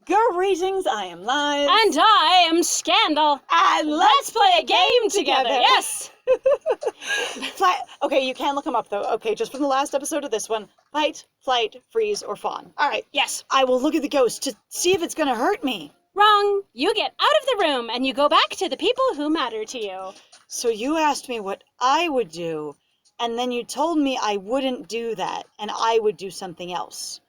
Greetings, I am Live. And I am Scandal. And let's play a game together. Yes. Okay, you can look them up though. Okay, just from the last episode of this one. Fight, flight, freeze, or fawn. All right. Yes. I will look at the ghost to see if it's going to hurt me. Wrong. You get out of the room and you go back to the people who matter to you. So you asked me what I would do, and then you told me I wouldn't do that, and I would do something else.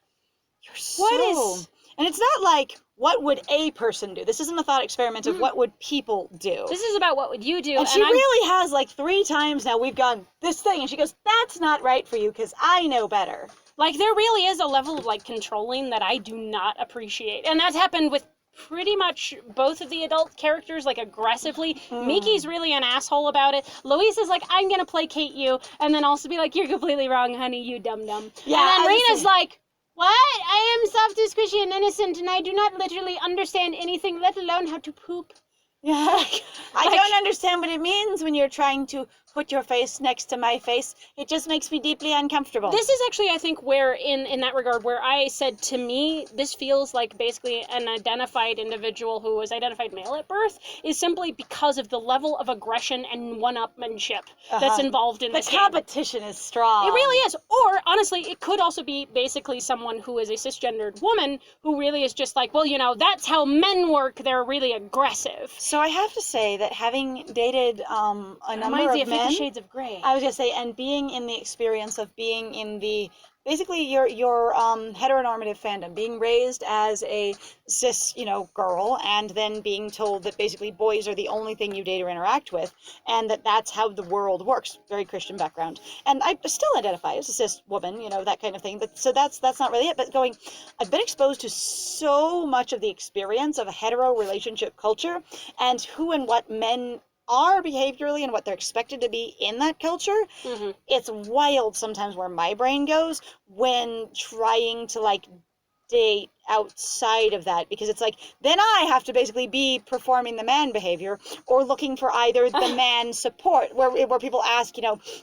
You're so... And it's not like, what would a person do? This isn't a thought experiment of what would people do. This is about what would you do. And she really has, like, 3 times now we've gone, this thing, and she goes, that's not right for you, because I know better. Like, there really is a level of, like, controlling that I do not appreciate. And that's happened with pretty much both of the adult characters, like, aggressively. Miki's really an asshole about it. Louisa's like, I'm gonna placate you, and then also be like, you're completely wrong, honey, you dum-dum. Yeah, and then Rena's like, what? I am soft, squishy, and innocent, and I do not literally understand anything, let alone how to poop. Yeah. I don't understand what it means when you're trying to put your face next to my face. It just makes me deeply uncomfortable. This is actually, I think, where, in that regard, where I said, to me, this feels like basically an identified individual who was identified male at birth, is simply because of the level of aggression and one-upmanship that's involved in this game. The competition is strong. It really is. Or, honestly, it could also be basically someone who is a cisgendered woman who really is just like, well, you know, that's how men work, they're really aggressive. So I have to say that having dated a number of men, 50 Shades of Grey. I was gonna say, and being in the experience of being in the basically your heteronormative fandom, being raised as a cis, girl, and then being told that basically boys are the only thing you date or interact with, and that's how the world works. Very Christian background, and I still identify as a cis woman, that kind of thing. But so that's not really it. But I've been exposed to so much of the experience of a hetero relationship culture, and who and what men are behaviorally and what they're expected to be in that culture. It's wild sometimes where my brain goes when trying to date outside of that, because it's like, then I have to basically be performing the man behavior or looking for either the man support, where people ask,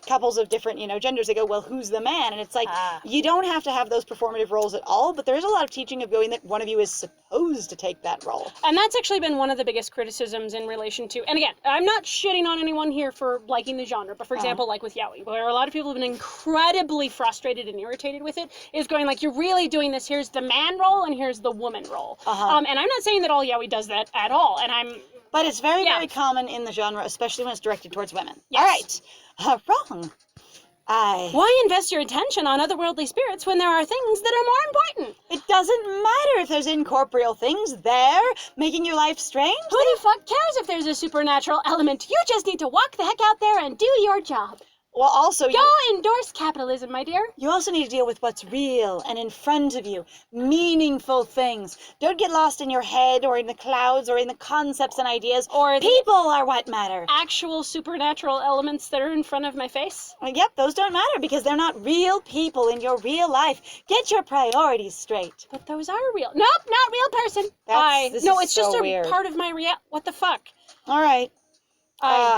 couples of different, genders, they go, well, who's the man? And it's like, you don't have to have those performative roles at all, but there is a lot of teaching of going that one of you is supposed to take that role. And that's actually been one of the biggest criticisms in relation to, and again, I'm not shitting on anyone here for liking the genre, but for example, like with Yaoi, where a lot of people have been incredibly frustrated and irritated with it, is going like, you're really doing this, here's the man role, and here's the woman role. And I'm not saying that all yaoi does that at all, but it's very, very common in the genre, especially when it's directed towards women. Yes. All right. Wrong. Why invest your attention on otherworldly spirits when there are things that are more important? It doesn't matter if there's incorporeal things there, making your life strange. Who the fuck cares if there's a supernatural element? You just need to walk the heck out there and do your job. Well, also, Go endorse capitalism, my dear. You also need to deal with what's real and in front of you. Meaningful things. Don't get lost in your head or in the clouds or in the concepts and ideas. Or people are what matter. Actual supernatural elements that are in front of my face. Yep, those don't matter because they're not real people in your real life. Get your priorities straight. But those are real. Nope, not real person. It's just a part of my what the fuck? All right.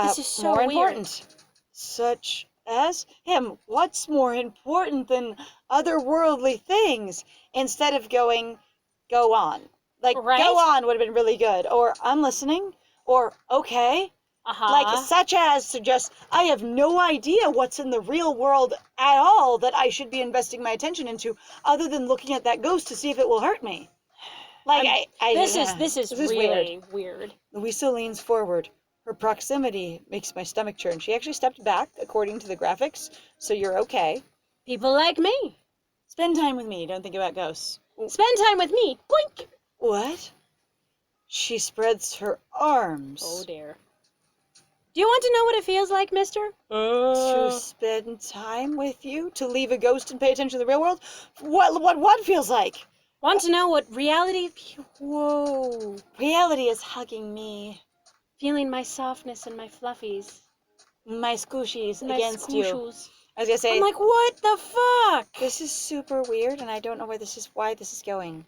This is so more weird. Important. Such as him. What's more important than otherworldly things? Instead of going, go on. Go on would have been really good. Or, I'm listening. Or, okay. Such as suggest, I have no idea what's in the real world at all that I should be investing my attention into, other than looking at that ghost to see if it will hurt me. This is really weird. Louisa leans forward. Her proximity makes my stomach churn. She actually stepped back, according to the graphics, so you're okay. People like me. Spend time with me. Don't think about ghosts. Spend time with me. Blink. What? She spreads her arms. Oh, dear. Do you want to know what it feels like, mister? To spend time with you? To leave a ghost and pay attention to the real world? What feels like? Want to know what reality... Whoa. Reality is hugging me. Feeling my softness and my fluffies. My squishies against you. I was gonna say... I'm like, what the fuck? This is super weird, and I don't know why this is going.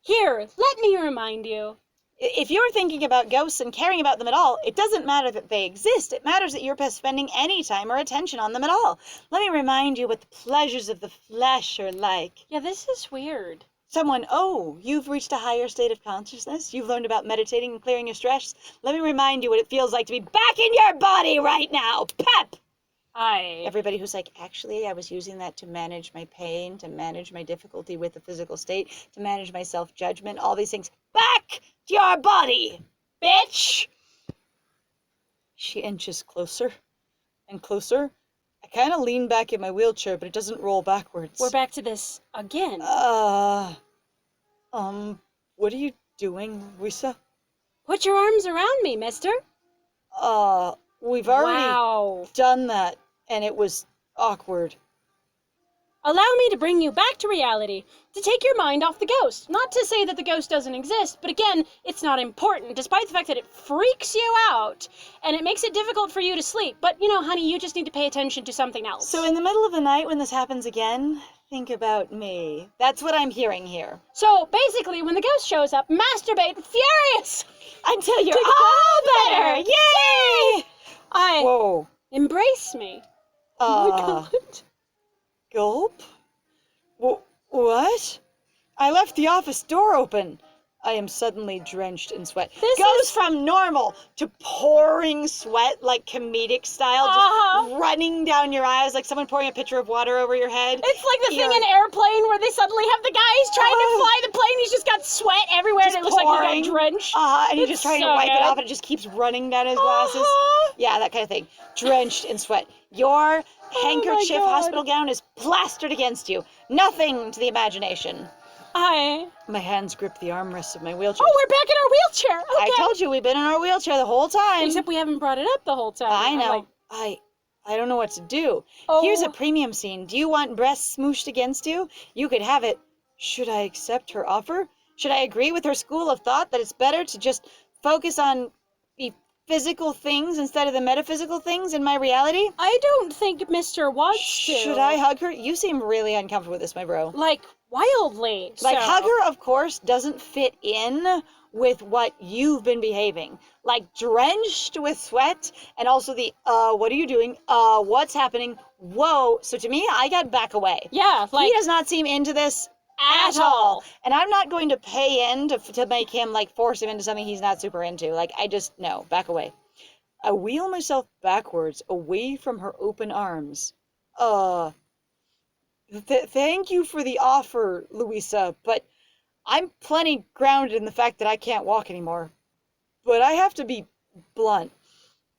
Here, let me remind you. If you're thinking about ghosts and caring about them at all, it doesn't matter that they exist. It matters that you're spending any time or attention on them at all. Let me remind you what the pleasures of the flesh are like. Yeah, this is weird. Oh, you've reached a higher state of consciousness. You've learned about meditating and clearing your stress. Let me remind you what it feels like to be back in your body right now. Pep! Everybody who's like, actually, I was using that to manage my pain, to manage my difficulty with the physical state, to manage my self-judgment, all these things. Back to your body, bitch! She inches closer and closer. I kind of lean back in my wheelchair, but it doesn't roll backwards. We're back to this again. What are you doing, Louisa? Put your arms around me, mister. We've already done that, and it was awkward. Allow me to bring you back to reality, to take your mind off the ghost. Not to say that the ghost doesn't exist, but again, it's not important, despite the fact that it freaks you out, and it makes it difficult for you to sleep. But, you know, honey, you just need to pay attention to something else. So in the middle of the night when this happens again, think about me. That's what I'm hearing here. So, basically, when the ghost shows up, masturbate furious! Until you're all better! Yay! Whoa. Embrace me. Oh my God. Gulp? What? I left the office door open. I am suddenly drenched in sweat. This goes from normal to pouring sweat, like comedic style, just running down your eyes like someone pouring a pitcher of water over your head. It's like the thing in Airplane where they suddenly have the guys trying to fly the plane. He's just got sweat everywhere and it looks like he got drenched. And he's just trying to wipe it off and it just keeps running down his glasses. Yeah, that kind of thing. Drenched in sweat. Your handkerchief hospital gown is plastered against you. Nothing to the imagination. My hands grip the armrests of my wheelchair. Oh, we're back in our wheelchair. Okay. I told you we've been in our wheelchair the whole time. Except we haven't brought it up the whole time. I know. I don't know what to do. Here's a premium scene. Do you want breasts smooshed against you? You could have it. Should I accept her offer? Should I agree with her school of thought that it's better to just focus on the physical things instead of the metaphysical things in my reality? I don't think Mr. wants to. Should I hug her? You seem really uncomfortable with this, my bro. Like, wildly. Like, hug her, of course, doesn't fit in with what you've been behaving. Like, drenched with sweat, and also the, what are you doing? What's happening? Whoa. So to me, I got back away. Yeah, like... He does not seem into this at all. And I'm not going to pay in to make him, like, force him into something he's not super into. Like, no, back away. I wheel myself backwards, away from her open arms. Thank you for the offer, Louisa, but I'm plenty grounded in the fact that I can't walk anymore. But I have to be blunt.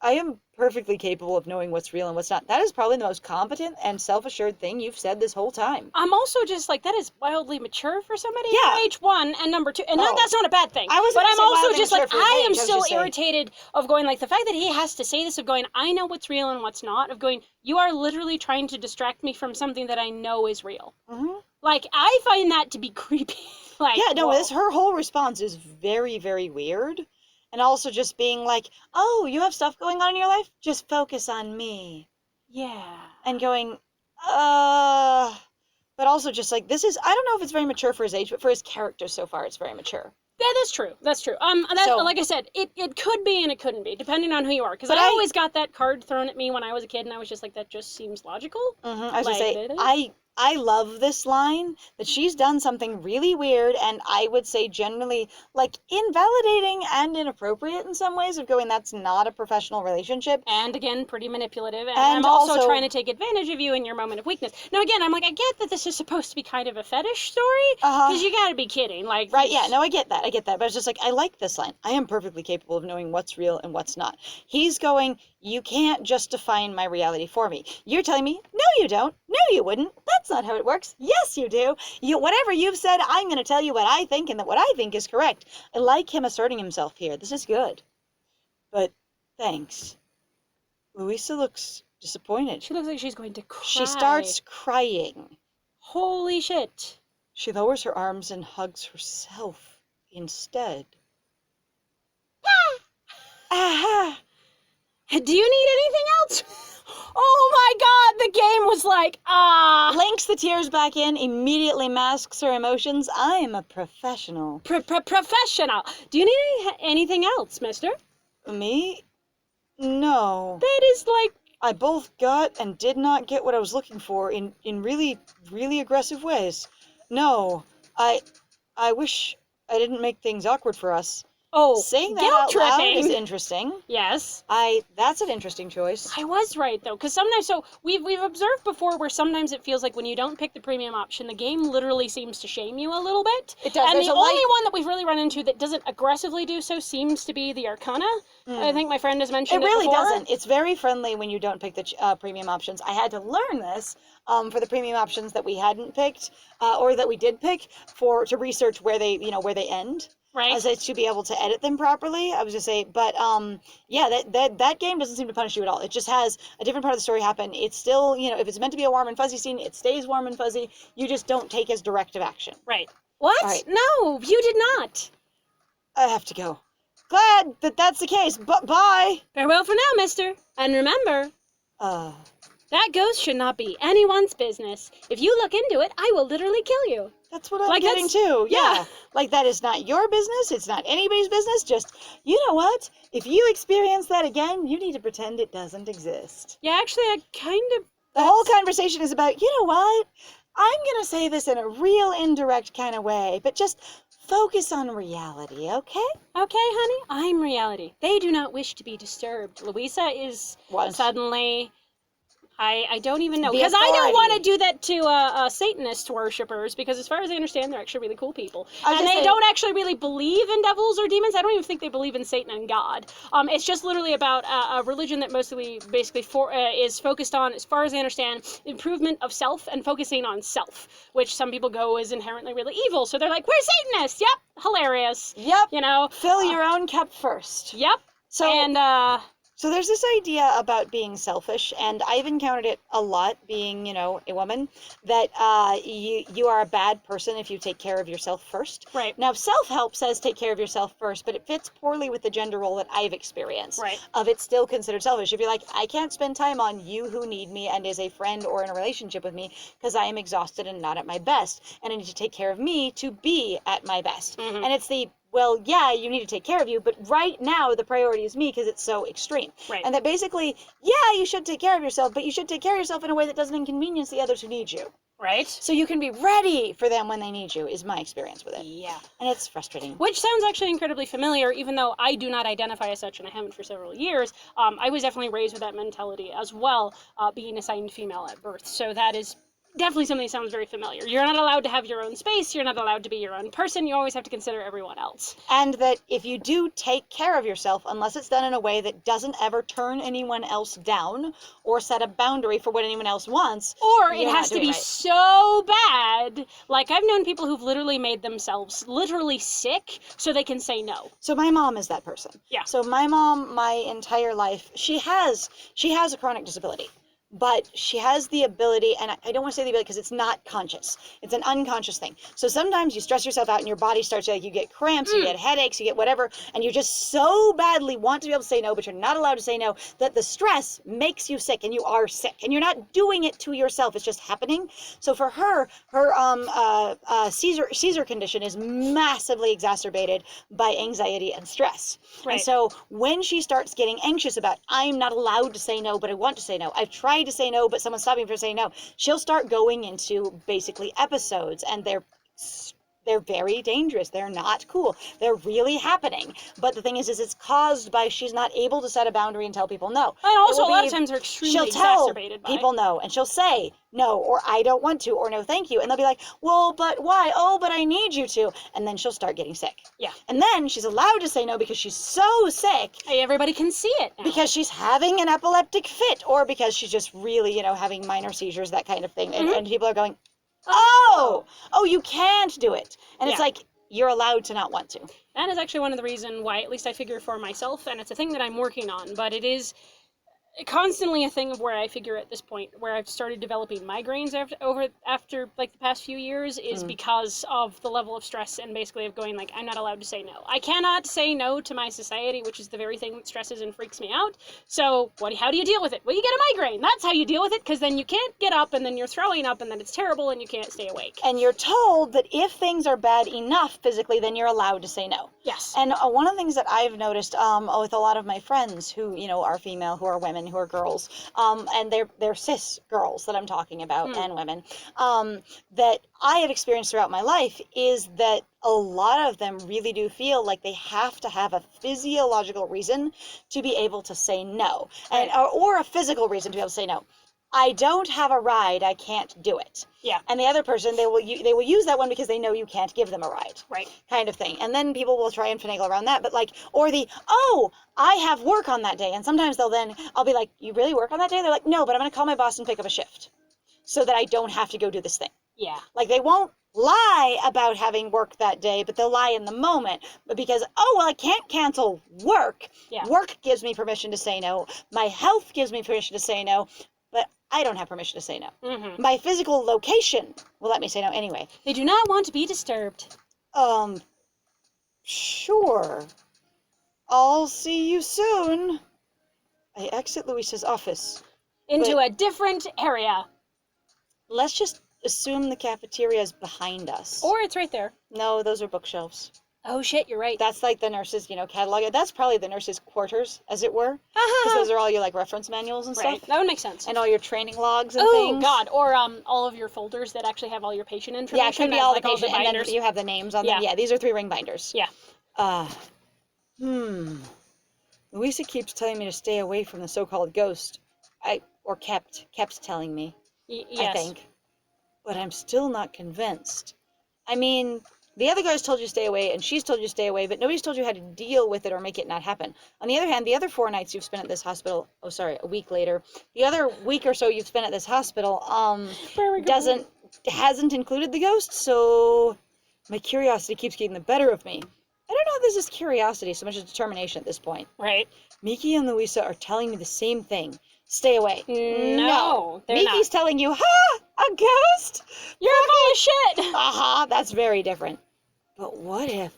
I am perfectly capable of knowing what's real and what's not. That is probably the most competent and self-assured thing you've said this whole time. I'm also just like, that is wildly mature for somebody your age, one, and number two, and that's not a bad thing. But I'm also just like, I am still irritated of going, like, the fact that he has to say this, of going, I know what's real and what's not, of going, you are literally trying to distract me from something that I know is real. Mm-hmm. Like, I find that to be creepy. Like, yeah, no, her whole response is very, very weird. And also just being like, oh, you have stuff going on in your life? Just focus on me. Yeah. And going, but also just like, this is, I don't know if it's very mature for his age, but for his character so far, it's very mature. Yeah, that's true. That's true. Like I said, it could be and it couldn't be, depending on who you are. Because I always got that card thrown at me when I was a kid, and I was just like, that just seems logical. Mm-hmm. I was going to say, I love this line, that she's done something really weird, and I would say generally, like, invalidating and inappropriate in some ways, of going, that's not a professional relationship. And again, pretty manipulative, and I'm also trying to take advantage of you in your moment of weakness. Now, again, I'm like, I get that this is supposed to be kind of a fetish story, because you gotta be kidding. Like, right, yeah, no, I get that, but it's just like, I like this line. I am perfectly capable of knowing what's real and what's not. He's going, you can't just define my reality for me. You're telling me, no, you don't. No, you wouldn't. That's not how it works. Yes, you do. Whatever you've said, I'm going to tell you what I think, and that what I think is correct. I like him asserting himself here. This is good. But thanks. Louisa looks disappointed. She looks like she's going to cry. She starts crying. Holy shit. She lowers her arms and hugs herself instead. Aha! Do you need anything else? Oh my god, the game was like, Links the tears back in, immediately masks her emotions. I am a professional. Professional. Do you need anything else, mister? Me? No. That is like... I both got and did not get what I was looking for in really, really aggressive ways. No, I wish I didn't make things awkward for us. Oh, Saying that guilt out loud tripping. is interesting. Yes. That's an interesting choice. I was right though, because sometimes, so we've observed before where sometimes it feels like when you don't pick the premium option, the game literally seems to shame you a little bit. It does. And There's the a only one that we've really run into that doesn't aggressively do so seems to be the Arcana. I think my friend has mentioned It really before. doesn't. It's very friendly when you don't pick the premium options. I had to learn this for the premium options that we hadn't picked or that we did pick to research where they end. Right. As to be able to edit them properly. I was just say, but yeah, that game doesn't seem to punish you at all. It just has a different part of the story happen. It's still, if it's meant to be a warm and fuzzy scene, it stays warm and fuzzy. You just don't take as directive action. Right. What? Right. No, you did not. I have to go. Glad that that's the case. But bye. Farewell for now, mister. And remember, that ghost should not be anyone's business. If you look into it, I will literally kill you. That's what I'm getting to. Yeah. Like, that is not your business. It's not anybody's business. Just, you know what? If you experience that again, you need to pretend it doesn't exist. Yeah, actually, I kind of... The whole conversation is about, you know what? I'm going to say this in a real indirect kind of way, but just focus on reality, okay? Okay, honey, I'm reality. They do not wish to be disturbed. Louisa is suddenly... I don't even know, because I don't want to do that to Satanist worshippers, because as far as I understand, they're actually really cool people. And they don't actually really believe in devils or demons. I don't even think they believe in Satan and God. It's just literally about a religion that basically is focused on, as far as I understand, improvement of self and focusing on self, which some people go is inherently really evil. So they're like, we're Satanists! Yep, hilarious. Yep. Fill your own cup first. Yep. So there's this idea about being selfish, and I've encountered it a lot being, a woman, that you are a bad person if you take care of yourself first. Right. Now, self-help says take care of yourself first, but it fits poorly with the gender role that I've experienced. Right. Of it's still considered selfish. If you're like, I can't spend time on you who need me and is a friend or in a relationship with me because I am exhausted and not at my best, and I need to take care of me to be at my best. Mm-hmm. And it's well, yeah, you need to take care of you, but right now the priority is me because it's so extreme. Right. And that basically, yeah, you should take care of yourself, but you should take care of yourself in a way that doesn't inconvenience the others who need you. Right. So you can be ready for them when they need you, is my experience with it. Yeah. And it's frustrating. Which sounds actually incredibly familiar, even though I do not identify as such, and I haven't for several years. I was definitely raised with that mentality as well, being assigned female at birth. So that is definitely something that sounds very familiar. You're not allowed to have your own space. You're not allowed to be your own person. You always have to consider everyone else. And that if you do take care of yourself, unless it's done in a way that doesn't ever turn anyone else down or set a boundary for what anyone else wants. Or it has to be so bad. Like, I've known people who've literally made themselves literally sick so they can say no. So my mom is that person. Yeah. So my mom, my entire life, she has a chronic disability. But she has the ability, and I don't want to say the ability because it's not conscious. It's an unconscious thing. So sometimes you stress yourself out and your body starts to, you get cramps, you get headaches, you get whatever, and you just so badly want to be able to say no, but you're not allowed to say no, that the stress makes you sick, and you are sick. And you're not doing it to yourself. It's just happening. So for her seizure condition is massively exacerbated by anxiety and stress. Right. And so when she starts getting anxious about, I'm not allowed to say no, but I want to say no. I've tried to say no, but someone's stopping me from saying no. She'll start going into basically episodes, and they're very dangerous. They're not cool. They're really happening. But the thing is it's caused by she's not able to set a boundary and tell people no. And also a lot of times they're extremely exacerbated by. She'll tell people no, and she'll say no, or I don't want to, or no thank you. And they'll be like, well, but why? Oh, but I need you to. And then she'll start getting sick. Yeah. And then she's allowed to say no because she's so sick. Hey, everybody can see it now. Because she's having an epileptic fit, or because she's just really, having minor seizures, that kind of thing. And people are going, oh, you can't do it. And it's like, you're allowed to not want to. That is actually one of the reasons why, at least I figure for myself, and it's a thing that I'm working on, but it is constantly a thing of where I figure at this point, where I've started developing migraines after like the past few years, is because of the level of stress and basically of going like, I'm not allowed to say no. I cannot say no to my society, which is the very thing that stresses and freaks me out. So how do you deal with it? Well, you get a migraine. That's how you deal with it, because then you can't get up, and then you're throwing up, and then it's terrible, and you can't stay awake. And you're told that if things are bad enough physically, then you're allowed to say no. Yes. And one of the things that I've noticed with a lot of my friends who, are female, who are women, women who are girls, and they're cis girls that I'm talking about, and women, that I have experienced throughout my life is that a lot of them really do feel like they have to have a physiological reason to be able to say no, and or a physical reason to be able to say no. I don't have a ride, I can't do it. Yeah. And the other person, they will use that one because they know you can't give them a ride. Right. Kind of thing. And then people will try and finagle around that. But like, or oh, I have work on that day. And sometimes I'll be like, you really work on that day? They're like, no, but I'm going to call my boss and pick up a shift so that I don't have to go do this thing. Yeah. Like, they won't lie about having work that day, but they'll lie in the moment. But because, oh, well, I can't cancel work. Yeah. Work gives me permission to say no. My health gives me permission to say no. But I don't have permission to say no. Mm-hmm. My physical location will let me say no anyway. They do not want to be disturbed. Sure. I'll see you soon. I exit Louisa's office. Into a different area. Let's just assume the cafeteria is behind us. Or it's right there. No, those are bookshelves. Oh shit, you're right. That's like the nurses, catalog. That's probably the nurses' quarters, as it were. Because those are all your, reference manuals and Right. stuff. That would make sense. And all your training logs and oh, things. God. Or all of your folders that actually have all your patient information. Yeah, it could be all the all patient, and then binders. you have the names on them. Yeah, these are 3-ring binders. Yeah. Louisa keeps telling me to stay away from the so-called ghost. Kept telling me, Yes. I think. But I'm still not convinced. I mean, the other guys told you to stay away, and she's told you to stay away, but nobody's told you how to deal with it or make it not happen. On the other hand, the other 4 nights you've spent at this hospital, a week later, the other week or so you've spent at this hospital, hasn't included the ghost, so my curiosity keeps getting the better of me. I don't know if this is curiosity so much as determination at this point. Right. Miki and Louisa are telling me the same thing. Stay away. No, they're Miki's not. telling you, a ghost? You're full of shit. That's very different. But what if...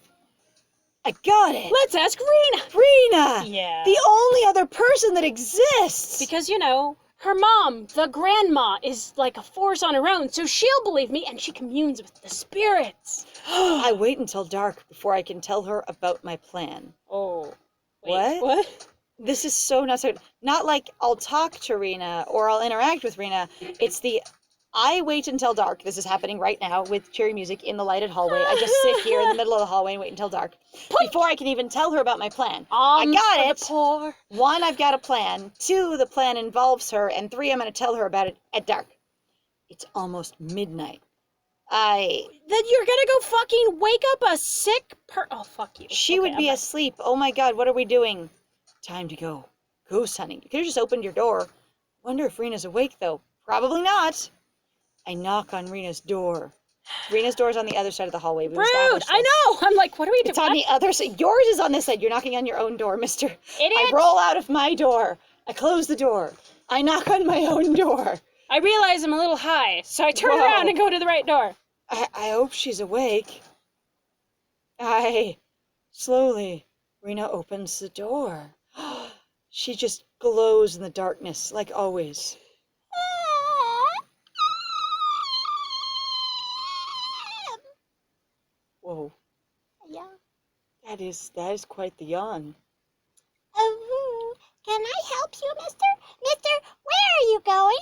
I got it. Let's ask Rena. Rena! Yeah. The only other person that exists! Because, her mom, the grandma, is like a force on her own, so she'll believe me, and she communes with the spirits. I wait until dark before I can tell her about my plan. Oh. Wait, What? This is so not like I'll talk to Rena or I'll interact with Rena. It's I wait until dark. This is happening right now with cheery music in the lighted hallway. I just sit here in the middle of the hallway and wait until dark before I can even tell her about my plan. I got it. Poor. 1, I've got a plan. 2, the plan involves her. And 3, I'm going to tell her about it at dark. It's almost midnight. Then you're gonna go fucking wake up a sick oh, fuck you. She would be asleep. Oh my God, what are we doing? Time to go. Ghost hunting. You could have just opened your door. Wonder if Rena's awake, though. Probably not. I knock on Rena's door. Rena's door is on the other side of the hallway. Rude! I know! I'm like, what are we doing? It's on the other side. Yours is on this side. You're knocking on your own door, mister. Idiot! I roll out of my door. I close the door. I knock on my own door. I realize I'm a little high, so I turn around and go to the right door. I hope she's awake. Slowly, Rena opens the door. She just glows in the darkness, like always. Whoa. Yeah. That is quite the yawn. Can I help you, mister? Mister, where are you going?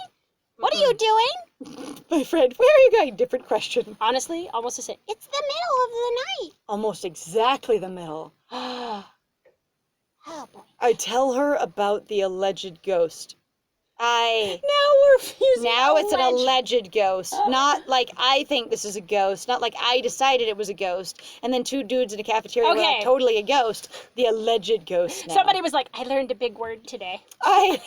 What are you doing? My friend, where are you going? Different question. Honestly, almost the same. It's the middle of the night. Almost exactly the middle. Oh, boy. I tell her about the alleged ghost. Now we're fusing. Now it's an alleged ghost. Not like I think this is a ghost. Not like I decided it was a ghost. And then 2 dudes in a cafeteria were like, totally a ghost. The alleged ghost now. Somebody was like, I learned a big word today. I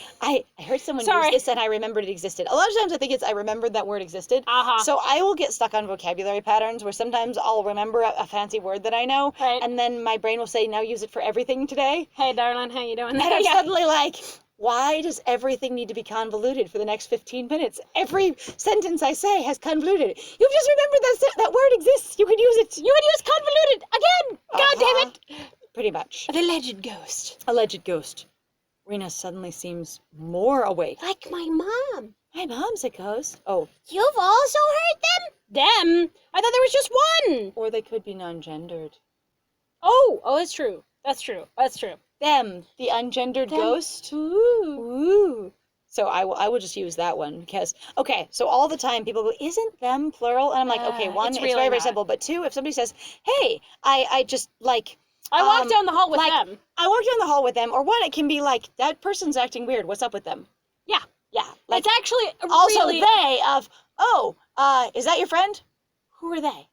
heard someone use this and I remembered it existed. A lot of times I think I remembered that word existed. So I will get stuck on vocabulary patterns where sometimes I'll remember a fancy word that I know. Right. And then my brain will say, now use it for everything today. Hey, darling, how you doing? And I'm suddenly like... Why does everything need to be convoluted for the next 15 minutes? Every sentence I say has convoluted. You've just remembered that word exists. You can use it. You would use convoluted again. God damn it. Pretty much. An alleged ghost. Alleged ghost. Rena suddenly seems more awake. Like my mom. My mom's a ghost. Oh. You've also heard them? Them? I thought there was just one. Or they could be non-gendered. Oh, that's true. That's true. them, the ungendered Them. ghost. Ooh. Ooh. So I will just use that one because, okay, so all the time people go, isn't them plural? And I'm like, okay, one, it's it's, really very, very not. simple. But two, if somebody says, hey, I just like, I walked down the hall with like, them. I walked down the hall with them. Or one, it can be like, that person's acting weird. What's up with them? Yeah. Yeah. Like, It's actually also really... they of, oh, is that your friend? Who are they?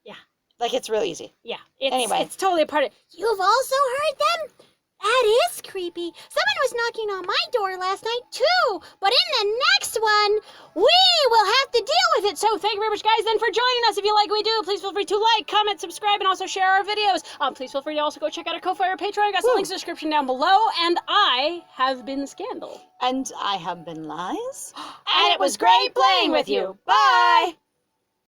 Yeah. Like, it's real easy. Yeah. It's, Anyway. it's totally a part of... You've also heard them? That is creepy. Someone was knocking on my door last night, too. But in the next one, we will have to deal with it. So thank you very much, guys, then, for joining us. If you like what we do, please feel free to like, comment, subscribe, and also share our videos. Please feel free to also go check out our Ko-Fi or Patreon. I got some links in the description down below. And I have been Scandal. And I have been Lies. And it was great playing with you. Bye!